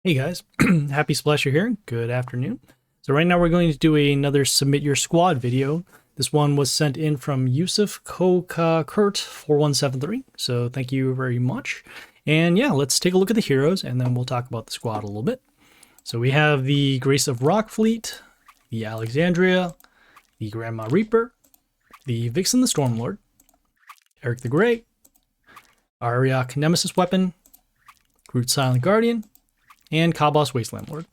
Hey guys, happy Splasher here. Good afternoon. So right now we're going to do another Submit Your Squad video. This one was sent in from yusufkocakurt4173. So thank you very much. And yeah, let's take a look at the heroes and then we'll talk about the squad a little bit. So we have the Grace of Rockfleet, the Alexandria, the Grandma Reaper, the Vixen the Stormlord, Eric the Grey, Ariok Nemesis Weapon, Groot Silent Guardian, and Kabos Wasteland Lord.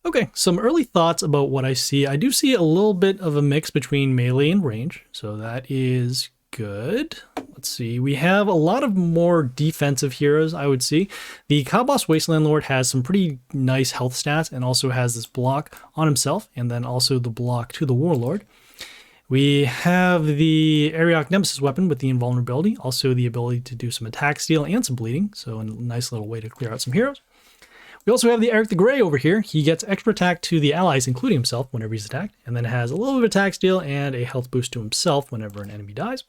Okay, some early thoughts about what I see. I do see a little bit of a mix between melee and range, so that is good. Let's see, we have a lot of more defensive heroes, I would see. The Kabos Wasteland Lord has some pretty nice health stats and also has this block on himself and then also the block to the Warlord. We have the Ariok Nemesis Weapon with the invulnerability, also the ability to do some attack steal and some bleeding, so a nice little way to clear out some heroes. We also have the Eric the Grey over here. He gets extra attack to the allies, including himself, whenever he's attacked, and then has a little bit of attack steal and a health boost to himself whenever an enemy dies.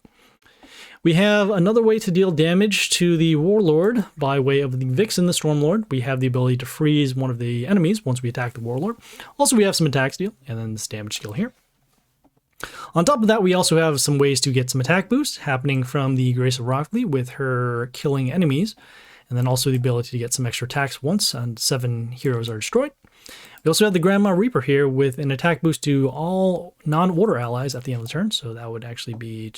We have another way to deal damage to the Warlord by way of the Vixen the Stormlord. We have the ability to freeze one of the enemies once we attack the Warlord. Also, we have some attack steal, and then this damage skill here. On top of that, we also have some ways to get some attack boost happening from the Grace of Rockfleet with her killing enemies. And then also the ability to get some extra attacks once 7 heroes are destroyed. We also have the Grandma Reaper here with an attack boost to all non-order allies at the end of the turn. So that would actually be,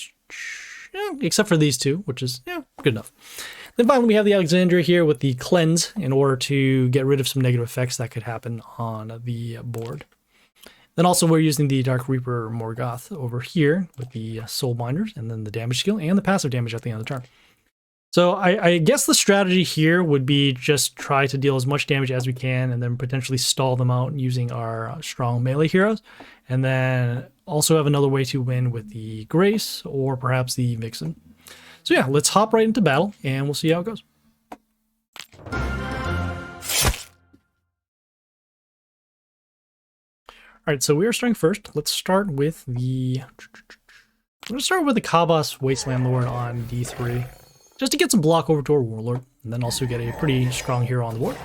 except for these two, which is good enough. Then finally we have the Alexandria here with the Cleanse in order to get rid of some negative effects that could happen on the board. Then also we're using the Dark Reaper Morgoth over here with the Soul Binders and then the damage skill and the passive damage at the end of the turn. So I guess the strategy here would be just try to deal as much damage as we can and then potentially stall them out using our strong melee heroes. And then also have another way to win with the Grace or perhaps the Vixen. So yeah, let's hop right into battle and we'll see how it goes. Alright, so we are starting first. Let's start with the Kabos Wasteland Lord on D3. Just to get some block over to our Warlord, and then also get a pretty strong hero on the board.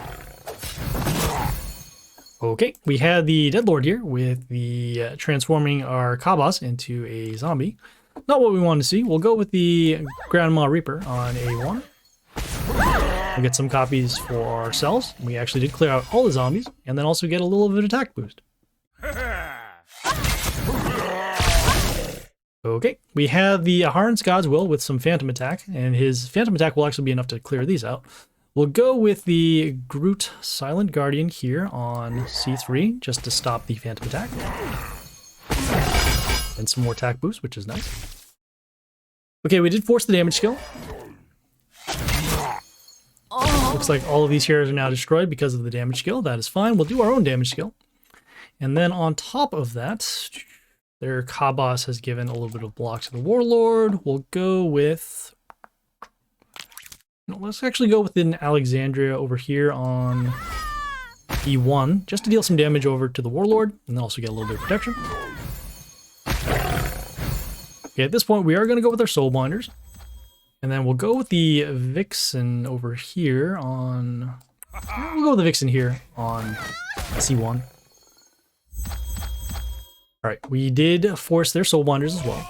Okay, we had the Deadlord here with the transforming our Kabos into a zombie. Not what we want to see. We'll go with the Grandma Reaper on A1. We'll get some copies for ourselves. We actually did clear out all the zombies, and then also get a little bit of attack boost. Okay, we have the Aharon's God's Will with some Phantom Attack, and his Phantom Attack will actually be enough to clear these out. We'll go with the Groot Silent Guardian here on C3, just to stop the Phantom Attack. And some more attack boost, which is nice. Okay, we did force the damage skill. Looks like all of these heroes are now destroyed because of the damage skill. That is fine, we'll do our own damage skill. And then on top of that, their Kabos has given a little bit of block to the Warlord. We'll go with... let's actually go with an Alexandria over here on E1, just to deal some damage over to the Warlord, and then also get a little bit of protection. Okay, at this point, we are going to go with our Soul Binders. And then we'll go with the Vixen over here on... we'll go with the Vixen here on C1. Alright, we did force their Soul Binders as well.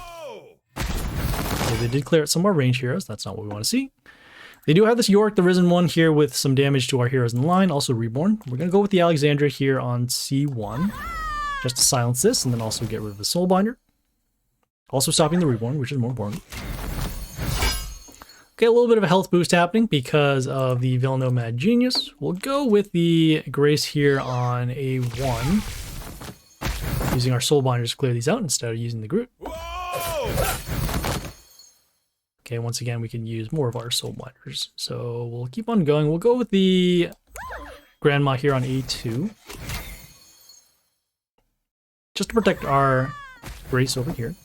So they did clear out some of our range heroes. That's not what we want to see. They do have this Yorick the Risen one here with some damage to our heroes in the line, also Reborn. We're going to go with the Alexandria here on C1, just to silence this and then also get rid of the Soul Binder. Also stopping the Reborn, which is more important. Okay, a little bit of a health boost happening because of the Villanomad Genius. We'll go with the Grace here on A1. Using our Soul Binders to clear these out instead of using the Groot. Okay, once again, we can use more of our Soul Binders. So we'll keep on going. We'll go with the Grandma here on A2. Just to protect our Grace over here.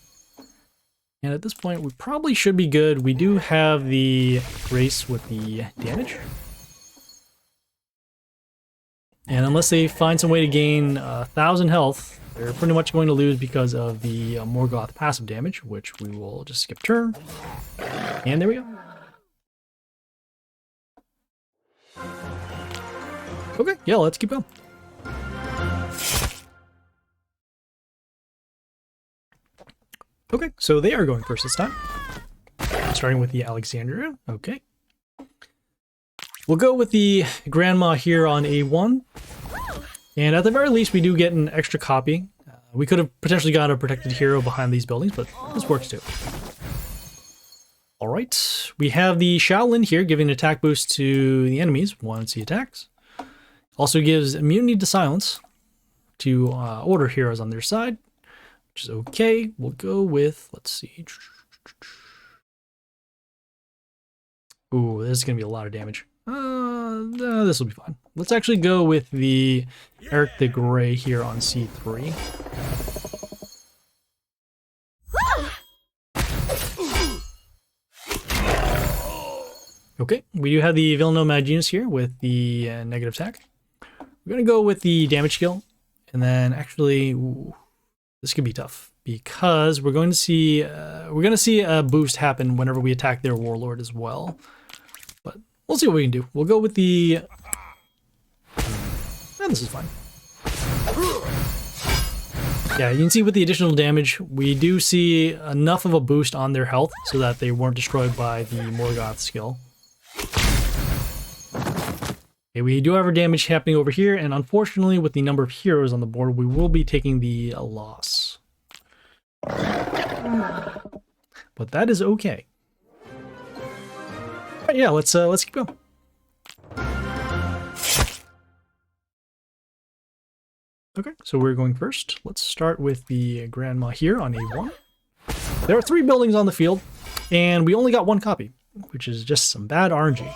And at this point, we probably should be good. We do have the Grace with the damage. And unless they find some way to gain 1,000 health, they're pretty much going to lose because of the Morgoth passive damage, which we will just skip turn. And there we go. Okay, yeah, let's keep going. Okay, so they are going first this time. Starting with the Alexandria. Okay. We'll go with the Grandma here on A1. And at the very least, we do get an extra copy. We could have potentially got a protected hero behind these buildings, but this works too. Alright, we have the Shaolin here giving an attack boost to the enemies once he attacks. Also gives immunity to silence to order heroes on their side, which is okay. We'll go with, let's see. Ooh, this is going to be a lot of damage. This will be fine. Let's actually go with the Eric the Grey here on C3. Okay, we do have the Villanelle Maginus here with the negative attack. We're going to go with the damage skill. And then actually, ooh, this could be tough because we're going to see a boost happen whenever we attack their warlord as well. But we'll see what we can do. We'll go with the... this is fine. Yeah, you can see with the additional damage, we do see enough of a boost on their health so that they weren't destroyed by the Morgoth skill. Okay, we do have our damage happening over here, and unfortunately, with the number of heroes on the board, we will be taking the loss. But that is okay. But yeah, let's keep going. Okay, so we're going first. Let's start with the Grandma here on A1. There are 3 buildings on the field, and we only got 1 copy, which is just some bad RNG.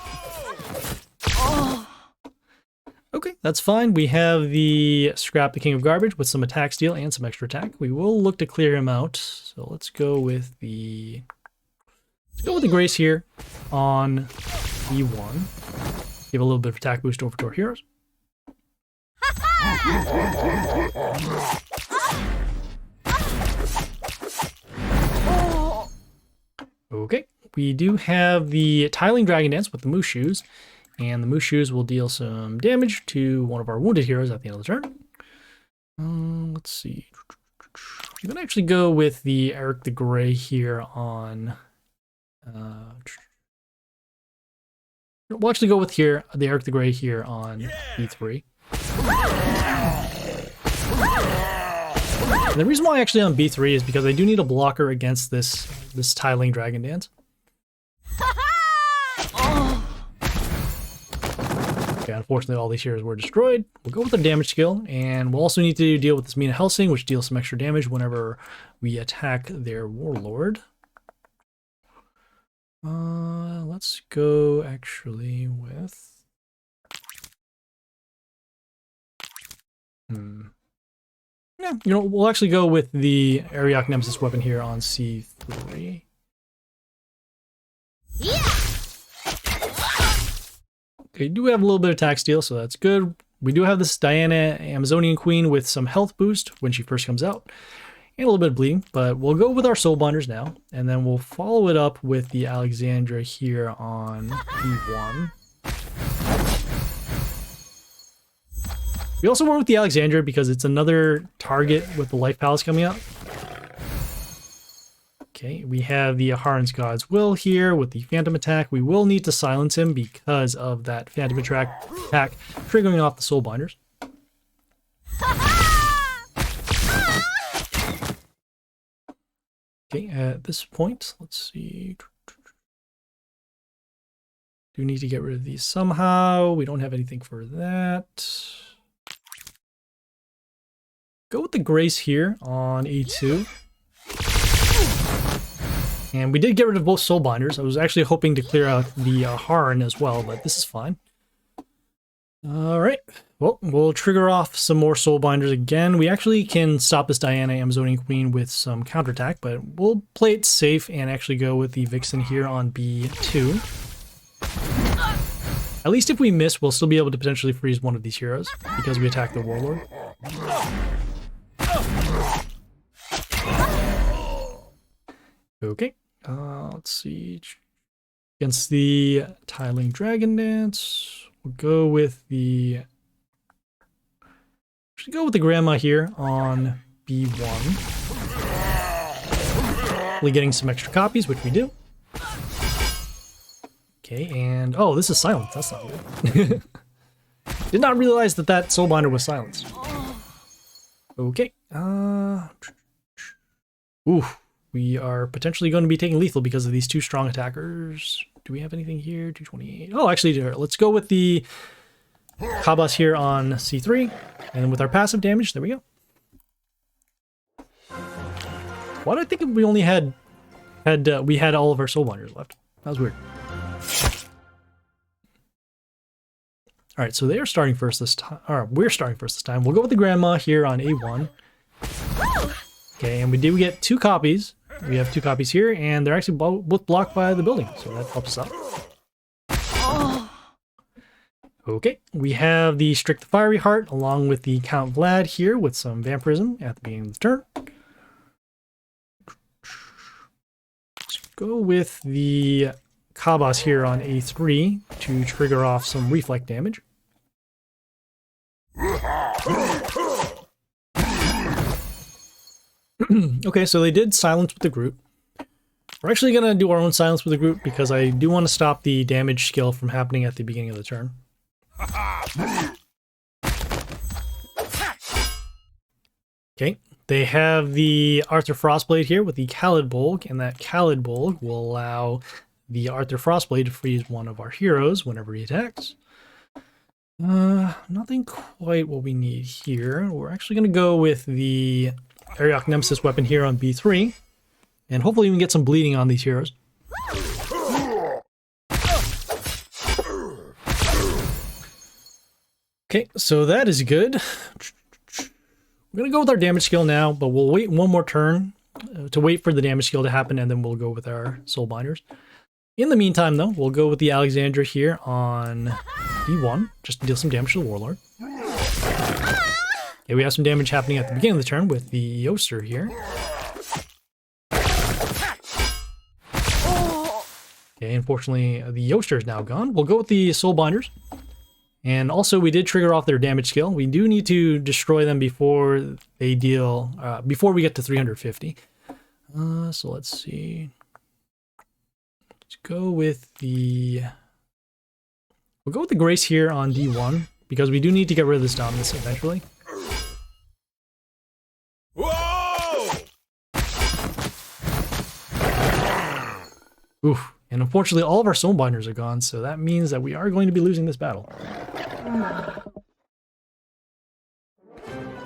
Okay, that's fine. We have the Scrap the King of Garbage with some attack steal and some extra attack. We will look to clear him out. So let's go with the Grace here on E1. Give a little bit of attack boost over to our heroes. Okay, we do have the Tiling Dragon Dance with the Moose Shoes. And the Moose Shoes will deal some damage to one of our wounded heroes at the end of the turn. Let's see. I'm going to actually go with the Eric the Grey here on... we'll actually go with the Eric the Grey here on B3. And the reason why actually on B3 is because I do need a blocker against this Tiling Dragon Dance. Okay, unfortunately, all these heroes were destroyed. We'll go with the damage skill, and we'll also need to deal with this Mina Helsing, which deals some extra damage whenever we attack their warlord. Let's go actually with... Yeah, we'll actually go with the Ariok Nemesis weapon here on C3. Yeah! Okay, we do have a little bit of attack steal, so that's good. We do have this Diana Amazonian Queen with some health boost when she first comes out, and a little bit of bleeding, but we'll go with our Soul Binders now, and then we'll follow it up with the Alexandra here on E1. We also went with the Alexandra because it's another target with the Life Palace coming up. Okay, we have the Aharon's God's Will here with the Phantom Attack. We will need to silence him because of that Phantom attack triggering off the Soul Binders. Okay, at this point, let's see. Do need to get rid of these somehow. We don't have anything for that. Go with the Grace here on A2. And we did get rid of both Soul Binders. I was actually hoping to clear out the Aharon as well, but this is fine. Alright, well, we'll trigger off some more Soul Binders again. We actually can stop this Diana Amazonian Queen with some counterattack, but we'll play it safe and actually go with the Vixen here on B2. At least if we miss, we'll still be able to potentially freeze one of these heroes because we attack the Warlord. Okay, let's see. Against the Tiling Dragon Dance, we'll go with the actually go with the grandma here on B1. Hopefully getting some extra copies, which we do. Okay, and oh, this is silence. That's not good. Did not realize that that soulbinder was silenced. Okay. Ooh, we are potentially going to be taking lethal because of these two strong attackers. Do we have anything here? 228. Oh, actually, let's go with the Kabas here on C3, and then with our passive damage, there we go. Why do I think we only had all of our soulbinders left? That was weird. All right, so they are starting first this time. Or we're starting first this time. We'll go with the grandma here on A1. Okay, and we do get 2 copies. We have 2 copies here, and they're actually both blocked by the building, so that helps us out. Okay, we have the Strict the Fiery Heart along with the Count Vlad here with some vampirism at the beginning of the turn. Let's go with the Kabas here on A3 to trigger off some reflect damage. Okay, so they did silence with the group. We're actually going to do our own silence with the group because I do want to stop the damage skill from happening at the beginning of the turn. Okay, they have the Arthur Frostblade here with the Khalid Bolg, and that Khalid Bolg will allow the Arthur Frostblade to freeze one of our heroes whenever he attacks. Nothing quite what we need here. We're actually going to go with the Ariok Nemesis weapon here on B3, and hopefully we can get some bleeding on these heroes. Okay, so that is good. We're going to go with our damage skill now, but we'll wait one more turn to wait for the damage skill to happen, and then we'll go with our soulbinders. In the meantime, though, we'll go with the Alexandra here on D1, just to deal some damage to the Warlord. Okay, we have some damage happening at the beginning of the turn with the Yoster here. Okay, unfortunately, the Yoster is now gone. We'll go with the Soulbinders. And also, we did trigger off their damage skill. We do need to destroy them before they deal, before we get to 350. So let's see. Let's go with the... We'll go with the Grace here on D1, because we do need to get rid of this Dominus eventually. Whoa! Oof. And unfortunately, all of our Soulbinders are gone, so that means that we are going to be losing this battle. I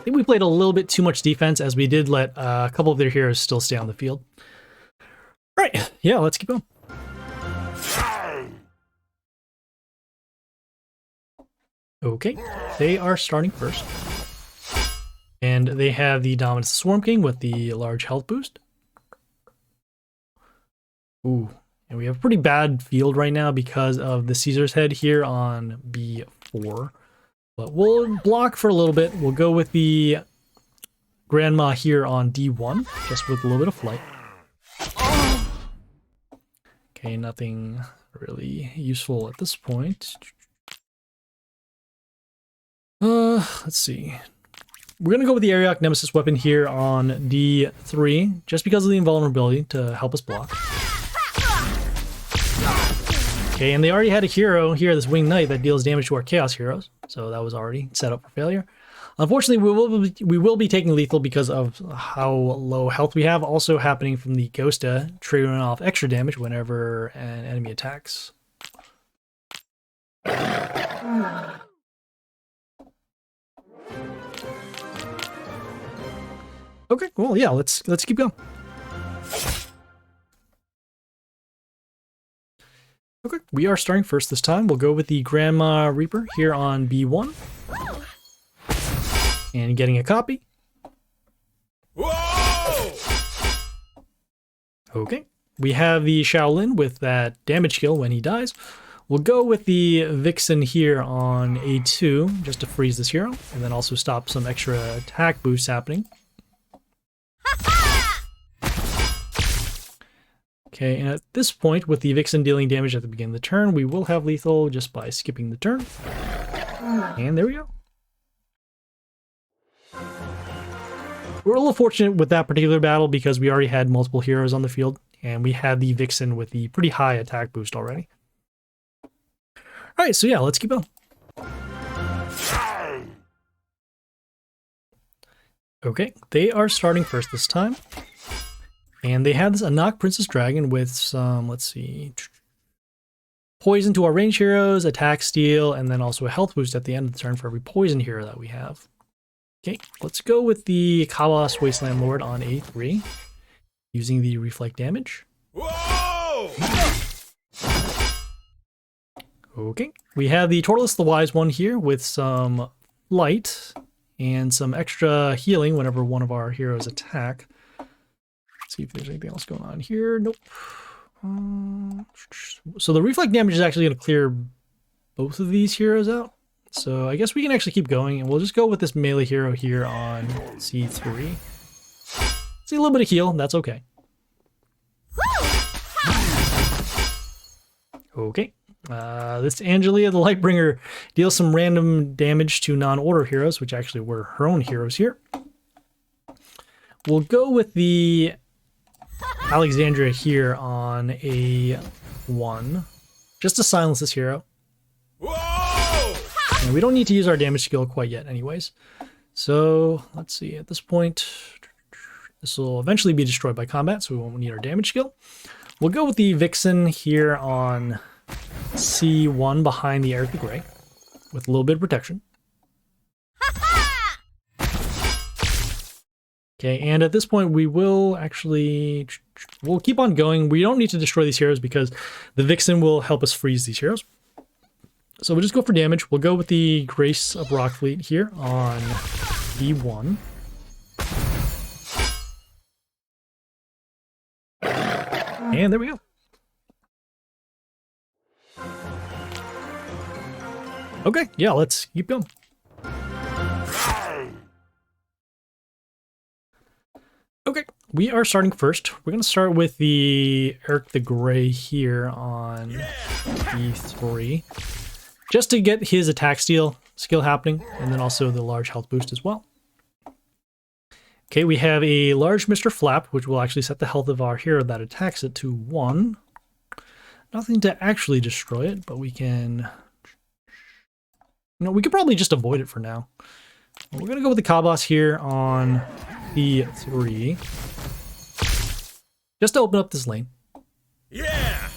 think we played a little bit too much defense, as we did let a couple of their heroes still stay on the field. Right, yeah, let's keep going. Okay, they are starting first. And they have the Dominus Swarm King with the large health boost. Ooh, and we have a pretty bad field right now because of the Caesar's Head here on B4. But we'll block for a little bit. We'll go with the Grandma here on D1, just with a little bit of flight. Okay, nothing really useful at this point. Let's see. We're going to go with the Ariok Nemesis weapon here on D3, just because of the invulnerability to help us block. Okay, and they already had a hero here, this Winged Knight, that deals damage to our Chaos heroes, so that was already set up for failure. Unfortunately, we will be taking lethal because of how low health we have, also happening from the Ghosta, triggering off extra damage whenever an enemy attacks. Okay, well, yeah, let's keep going. Okay, we are starting first this time. We'll go with the Grandma Reaper here on B1. And getting a copy. Whoa! Okay, we have the Shaolin with that damage skill when he dies. We'll go with the Vixen here on A2, just to freeze this hero, and then also stop some extra attack boosts happening. Okay, and at this point, with the Vixen dealing damage at the beginning of the turn, we will have lethal just by skipping the turn. And there we go. We're a little fortunate with that particular battle because we already had multiple heroes on the field, and we had the Vixen with the pretty high attack boost already. All right, so yeah, let's keep going. Okay, they are starting first this time. And they have this Anak Princess Dragon with some, let's see, poison to our range heroes, attack steal, and then also a health boost at the end of the turn for every poison hero that we have. Okay, let's go with the Kawas Wasteland Lord on A3, using the reflect damage. Whoa! Okay, we have the Tortoise the Wise One here with some light and some extra healing whenever one of our heroes attack. Let's see if there's anything else going on here. Nope. So the reflect damage is actually going to clear both of these heroes out. So I guess we can actually keep going, and we'll just go with this melee hero here on C3. See a little bit of heal, that's okay. Okay. This Angelia the Lightbringer deals some random damage to non-order heroes, which actually were her own heroes here. We'll go with the Alexandria here on A1, just to silence this hero. Whoa! And we don't need to use our damage skill quite yet anyways. So let's see, at this point, this will eventually be destroyed by combat, so we won't need our damage skill. We'll go with the Vixen here on C1 behind the Eric the Grey, with a little bit of protection. Okay, and at this point we will actually, we'll keep on going. We don't need to destroy these heroes because the Vixen will help us freeze these heroes. So we'll just go for damage. We'll go with the Grace of Rockfleet here on B1. And there we go. Okay, yeah, let's keep going. Okay, we are starting first. We're going to start with the Eric the Grey here on E3, just to get his attack skill happening, and then also the large health boost as well. Okay, we have a large Mr. Flap, which will actually set the health of our hero that attacks it to 1. Nothing to actually destroy it, but we can... we could probably just avoid it for now. We're going to go with the Kabos here on E3, just to open up this lane. Yeah!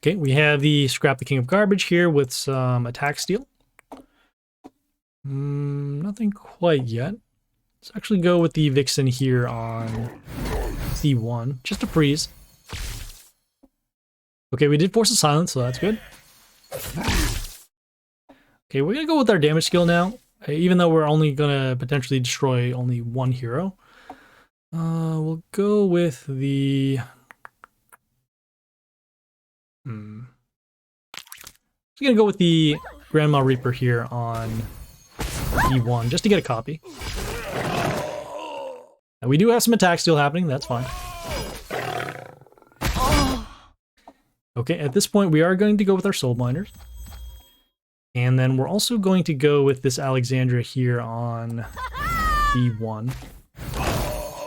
Okay, we have the Scrap the King of Garbage here with some attack steal. Nothing quite yet. Let's actually go with the Vixen here on C1, just to freeze. Okay, we did force a silence, so that's good. Okay, we're gonna go with our damage skill now, even though we're only gonna potentially destroy only one hero. We'll go with the... I'm gonna go with the Grandma Reaper here on E1, just to get a copy. And we do have some attack steal happening, that's fine. Okay, at this point we are going to go with our Soul Binders. And then we're also going to go with this Alexandria here on E1.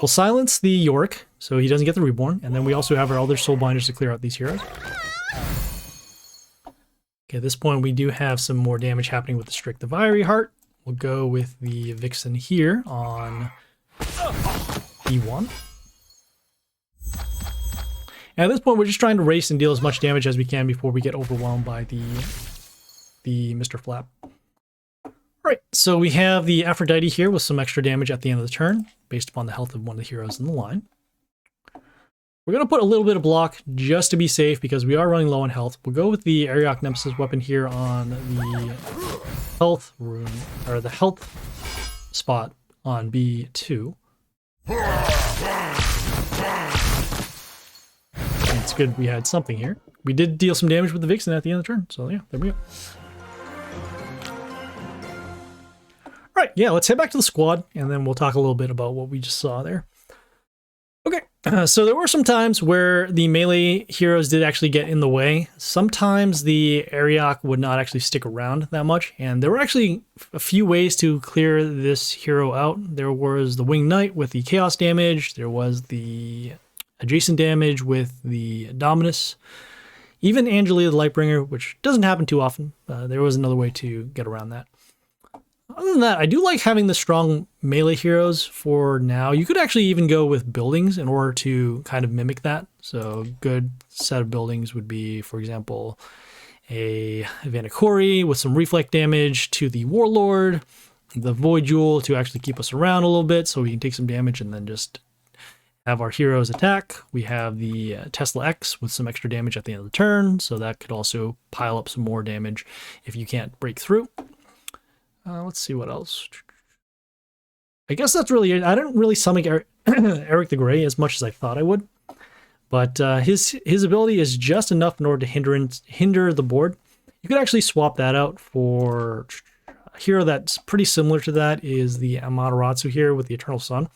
We'll silence the Yorick, so he doesn't get the Reborn, and then we also have our other Soul Binders to clear out these heroes. Okay, at this point we do have some more damage happening with the Strict the Fiery Heart. We'll go with the Vixen here on E1. And at this point we're just trying to race and deal as much damage as we can before we get overwhelmed by the Mr. Flap. Alright, so we have the Aphrodite here with some extra damage at the end of the turn, based upon the health of one of the heroes in the line. We're going to put a little bit of block just to be safe because we are running low on health. We'll go with the Ariok Nemesis weapon here on the health rune, or the health spot on B2. It's good we had something here. We did deal some damage with the Vixen at the end of the turn, so yeah, there we go. Alright, yeah, let's head back to the squad, and then we'll talk a little bit about what we just saw there. Okay, so there were some times where the melee heroes did actually get in the way. Sometimes the Ariok would not actually stick around that much, and there were actually a few ways to clear this hero out. There was the Winged Knight with the Chaos damage, there was the adjacent damage with the Dominus, even Angelia the Lightbringer, which doesn't happen too often. There was another way to get around that. Other than that, I do like having the strong melee heroes for now. You could actually even go with buildings in order to kind of mimic that. So a good set of buildings would be, for example, a Vanikori with some reflect damage to the Warlord, the Void Jewel to actually keep us around a little bit so we can take some damage and then just have our heroes attack. We have the Tesla X with some extra damage at the end of the turn, so that could also pile up some more damage if you can't break through. Let's see what else. I guess that's really it. I didn't really summon Eric the Grey as much as I thought I would, but his ability is just enough in order to hinder the board. You could actually swap that out for a hero that's pretty similar to that is the Amaterasu here with the Eternal Sun.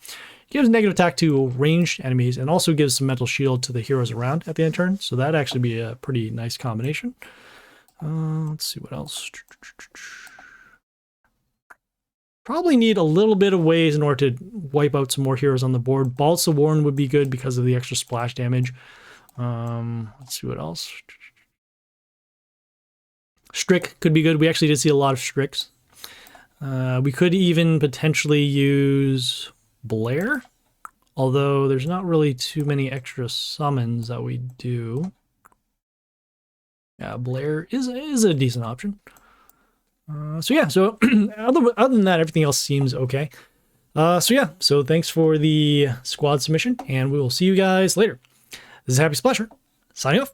Gives negative attack to ranged enemies and also gives some mental shield to the heroes around at the end of turn, so that'd actually be a pretty nice combination. Let's see what else. Probably need a little bit of ways in order to wipe out some more heroes on the board. Balsa Warren would be good because of the extra splash damage. Let's see what else. Strick could be good. We actually did see a lot of Stricks. We could even potentially use Blair, although there's not really too many extra summons that we do. Yeah, Blair is a decent option. So other than that, everything else seems okay. So thanks for the squad submission, and we will see you guys later. This is Happy Splasher, signing off.